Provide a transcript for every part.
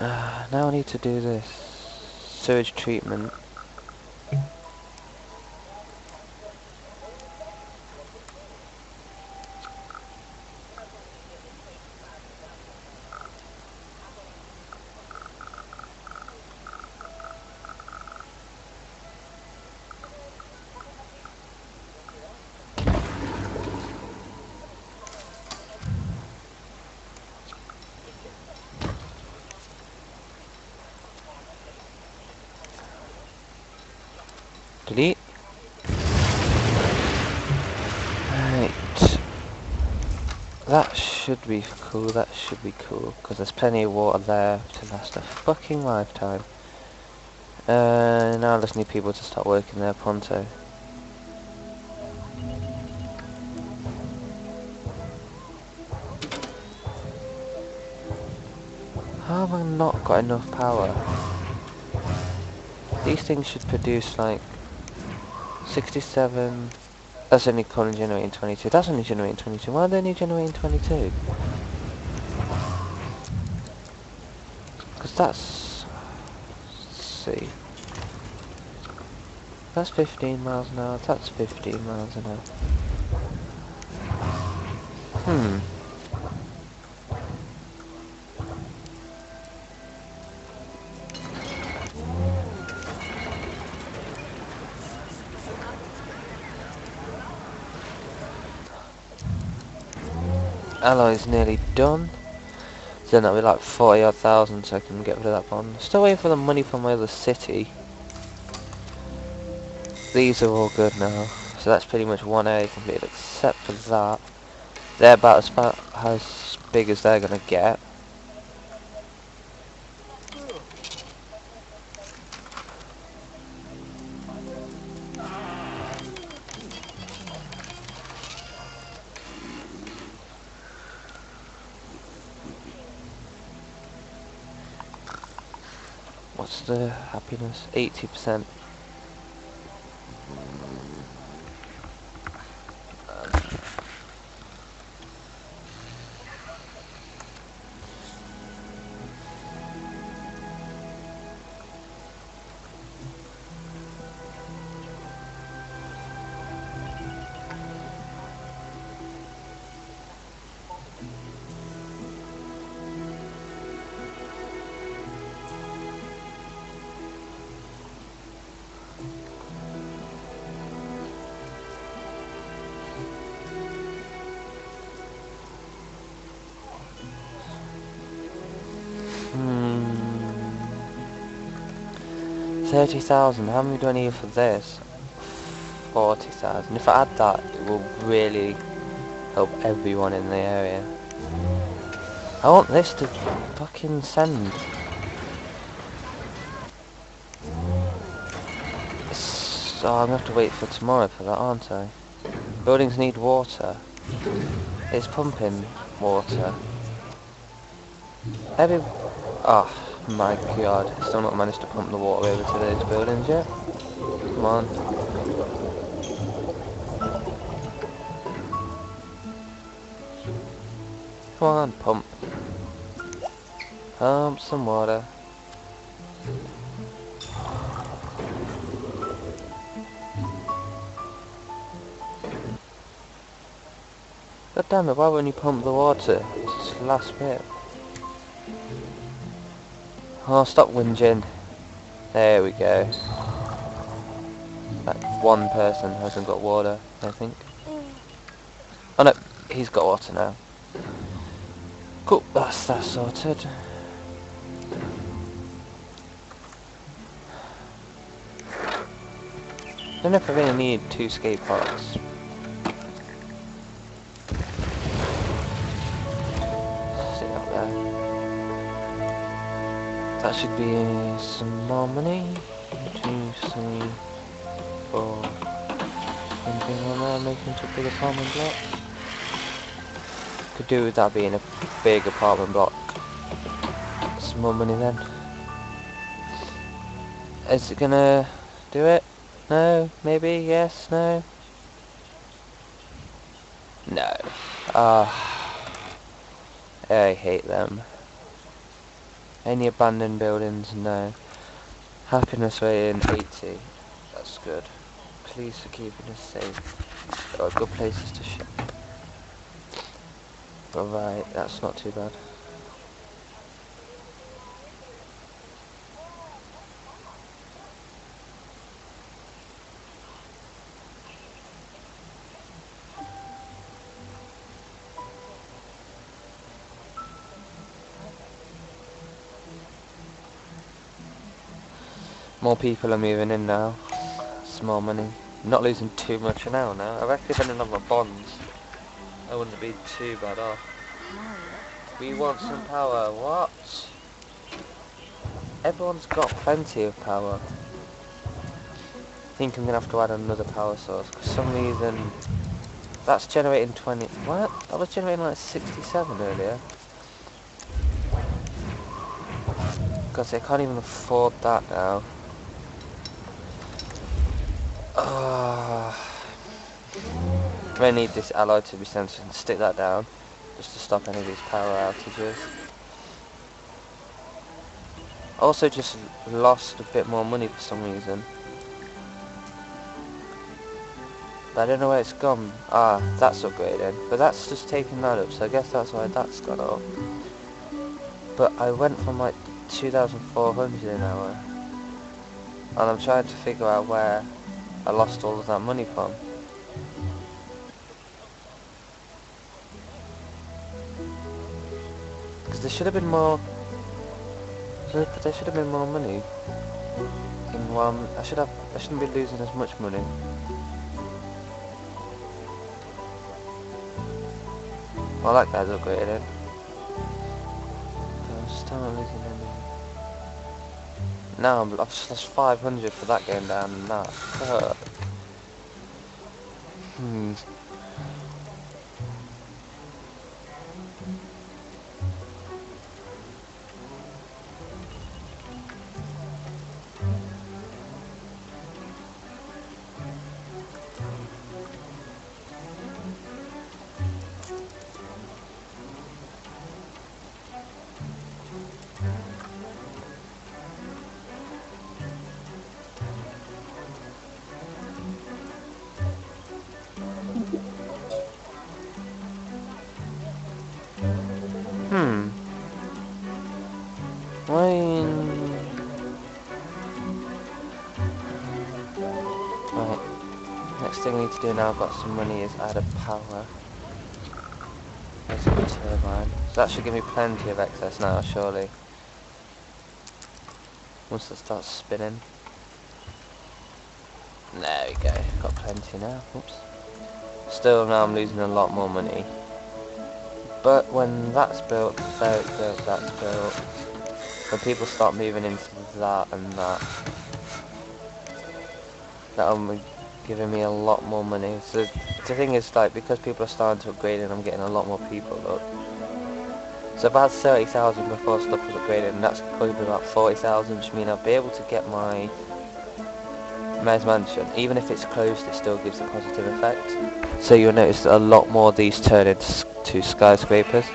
Now I need to do this sewage treatment. Delete. Right. That should be cool, because there's plenty of water there to last a fucking lifetime. Now I just need people to start working there pronto. How have I not got enough power? These things should produce like 67. That's only currently generating 22. That's only generating 22. Why are they only generating 22? Because that's... let's see. That's 15 miles an hour. That's 15 miles an hour. Alloy's nearly done. So then that'll be like 40 odd thousand, so I can get rid of that bond. Still waiting for the money from my other city. These are all good now. So that's pretty much one area completed except for that. They're about as big as they're gonna get. What's the happiness? 80%. Hmm. 30,000. How many do I need for this? 40,000. If I add that, it will really help everyone in the area. I want this to fucking send. So I'm gonna have to wait for tomorrow for that, aren't I? Buildings need water. It's pumping water. Every... oh my god. Still not managed to pump the water over to those buildings yet. Come on. Come on, pump. Pump some water. God damn it, why won't you pump the water? It's the last bit. Oh, stop whinging. There we go. Like one person hasn't got water, I think. Oh no, he's got water now. Cool, that's that sorted. I don't know if I really need 2 skate parks. Sit up there. That should be some more money. 2, 3, 4. Anything on there making into a big apartment block? Could do with that being a big apartment block. Some more money then. Is it gonna do it? No? Maybe? Yes? No? No. Ah. I hate them. Any abandoned buildings? No. Happiness rating 80. That's good. Please for keeping us safe. Oh, good places to shop. Alright, that's not too bad. More people are moving in now. It's more money. Not losing too much now. I've actually been in on my bonds. I wouldn't be too bad off. We want some power. What? Everyone's got plenty of power. I think I'm gonna have to add another power source. For some reason, that's generating 20. What? I was generating like 67 earlier. Because I can't even afford that now. I need this alloy to be sent and stick that down. Just to stop any of these power outages. Also just lost a bit more money for some reason. But I don't know where it's gone. Ah, that's upgrading. But that's just taking that up, so I guess that's why that's gone up. But I went from like 2,400 an hour. And I'm trying to figure out where I lost all of that money from. Because there should have been more... There should have been more money. In one... I shouldn't be losing as much money. Well, that guy's upgraded. I'm still not losing any. Now I've just lost 500 for that going down and that. Fuck. Right. Next thing I need to do now I've got some money is add a power. There's a turbine. So that should give me plenty of excess now, surely. Once it starts spinning. There we go. Got plenty now. Oops. Still now I'm losing a lot more money. But when that's built, that's built. When people start moving into that and that'll be giving me a lot more money. So the thing is, like, because people are starting to upgrade and I'm getting a lot more people up. So if I had 30,000 before stuff was upgraded, and that's probably about 40,000, which means I'll be able to get my Mayor's Mansion. Even if it's closed, it still gives a positive effect. So you'll notice that a lot more of these turn into skyscrapers.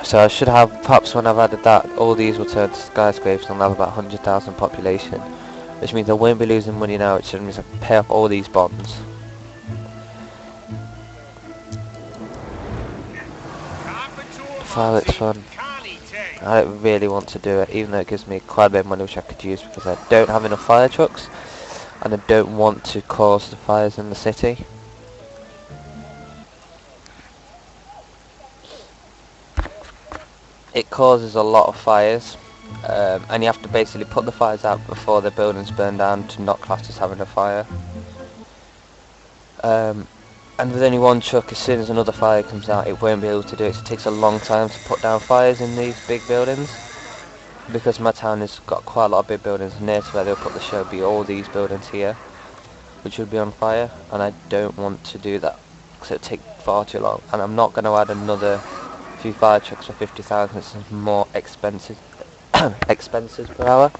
So I should have, perhaps when I've added that, all these will turn to skyscrapers and I'll have about 100,000 population. Which means I won't be losing money now, which means I can pay off all these bonds. Fire looks fun. I don't really want to do it, even though it gives me quite a bit of money which I could use because I don't have enough fire trucks. And I don't want to cause the fires in the city. It causes a lot of fires. And you have to basically put the fires out before the buildings burn down to not class as having a fire. And with only one truck, as soon as another fire comes out, it won't be able to do it. So it takes a long time to put down fires in these big buildings. Because my town has got quite a lot of big buildings near to where they'll put the show, be all these buildings here, which would be on fire. And I don't want to do that, because it would take far too long. And I'm not going to add another few fire trucks for 50,000, it's more expensive. Expenses per hour.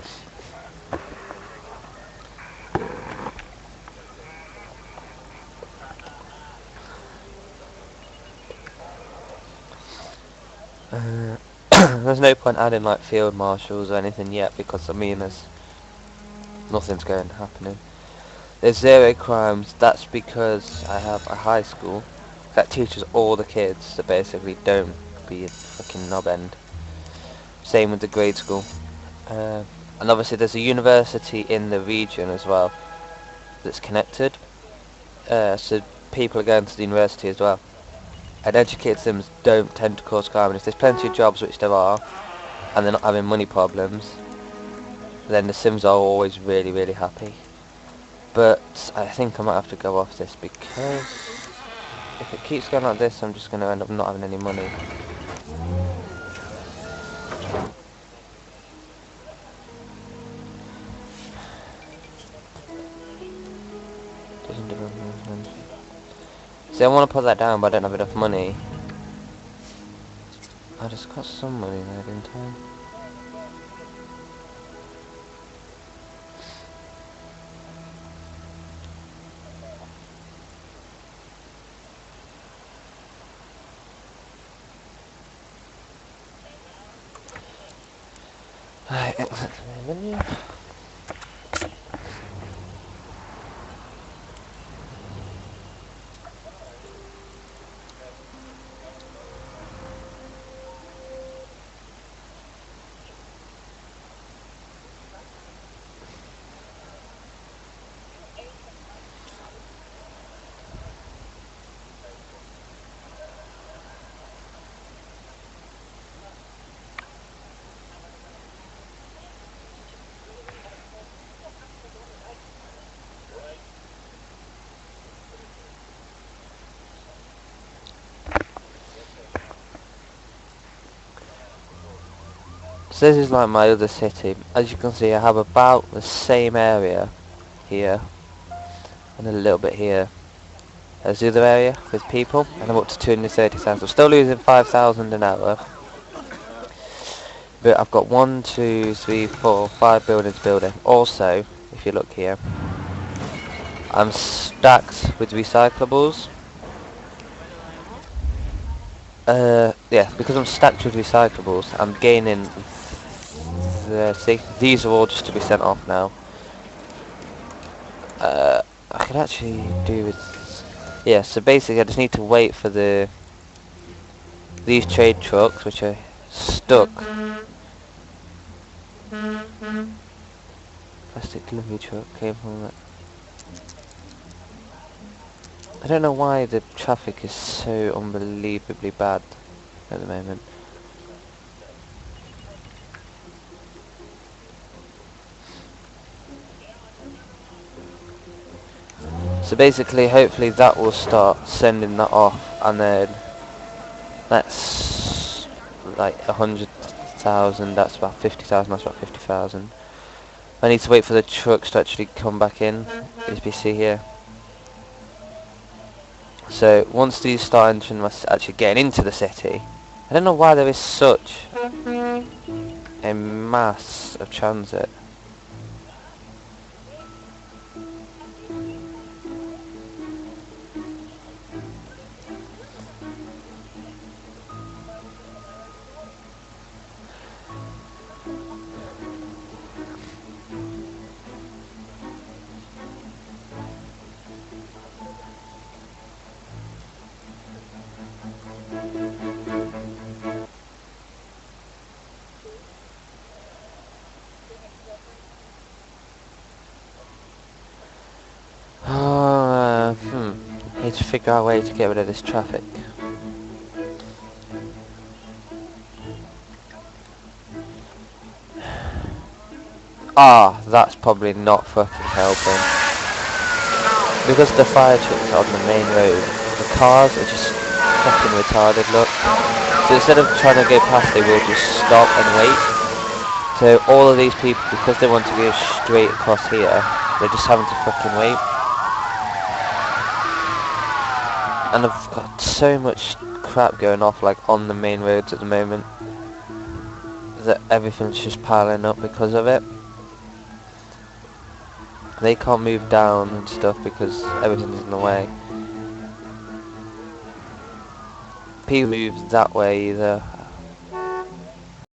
There's no point adding like field marshals or anything yet because I mean nothing's going to happen. There's 0 crimes. That's because I have a high school that teaches all the kids, so basically don't be a fucking knob end. Same with the grade school. And obviously there's a university in the region as well that's connected. So people are going to the university as well. And educated Sims don't tend to cause crime. And if there's plenty of jobs, which there are, and they're not having money problems, then the Sims are always really, really happy. But I think I might have to go off this because if it keeps going like this, I'm just going to end up not having any money. See, I want to put that down, but I don't have enough money. I just got some money there, didn't I? Right, exit the main menu. So this is like my other city. As you can see, I have about the same area here and a little bit here as the other area with people, and I'm up to 230,000. I'm still losing 5,000 an hour, but I've got 1, 2, 3, 4, 5 buildings building. Also, if you look here, I'm stacked with recyclables. Yeah, because I'm stacked with recyclables, I'm gaining. See, these are all just to be sent off now. I could actually do with. Yeah, so basically, I just need to wait for these trade trucks, which are stuck. Plastic delivery truck came from that. I don't know why the traffic is so unbelievably bad at the moment. So basically, hopefully that will start sending that off, and then that's like 100,000, that's about 50,000, that's about 50,000. I need to wait for the trucks to actually come back in, as you see here. So once these start entering, actually getting into the city, I don't know why there is such a mass of transit. Need to figure out a way to get rid of this traffic. Ah, that's probably not fucking helping. Because the fire trucks are on the main road, the cars are just fucking retarded, look. So instead of trying to go past, they will just stop and wait. So all of these people, because they want to go straight across here, they're just having to fucking wait. And I've got so much crap going off like on the main roads at the moment that everything's just piling up because of it. They can't move down and stuff because everything's in the way. People move that way either,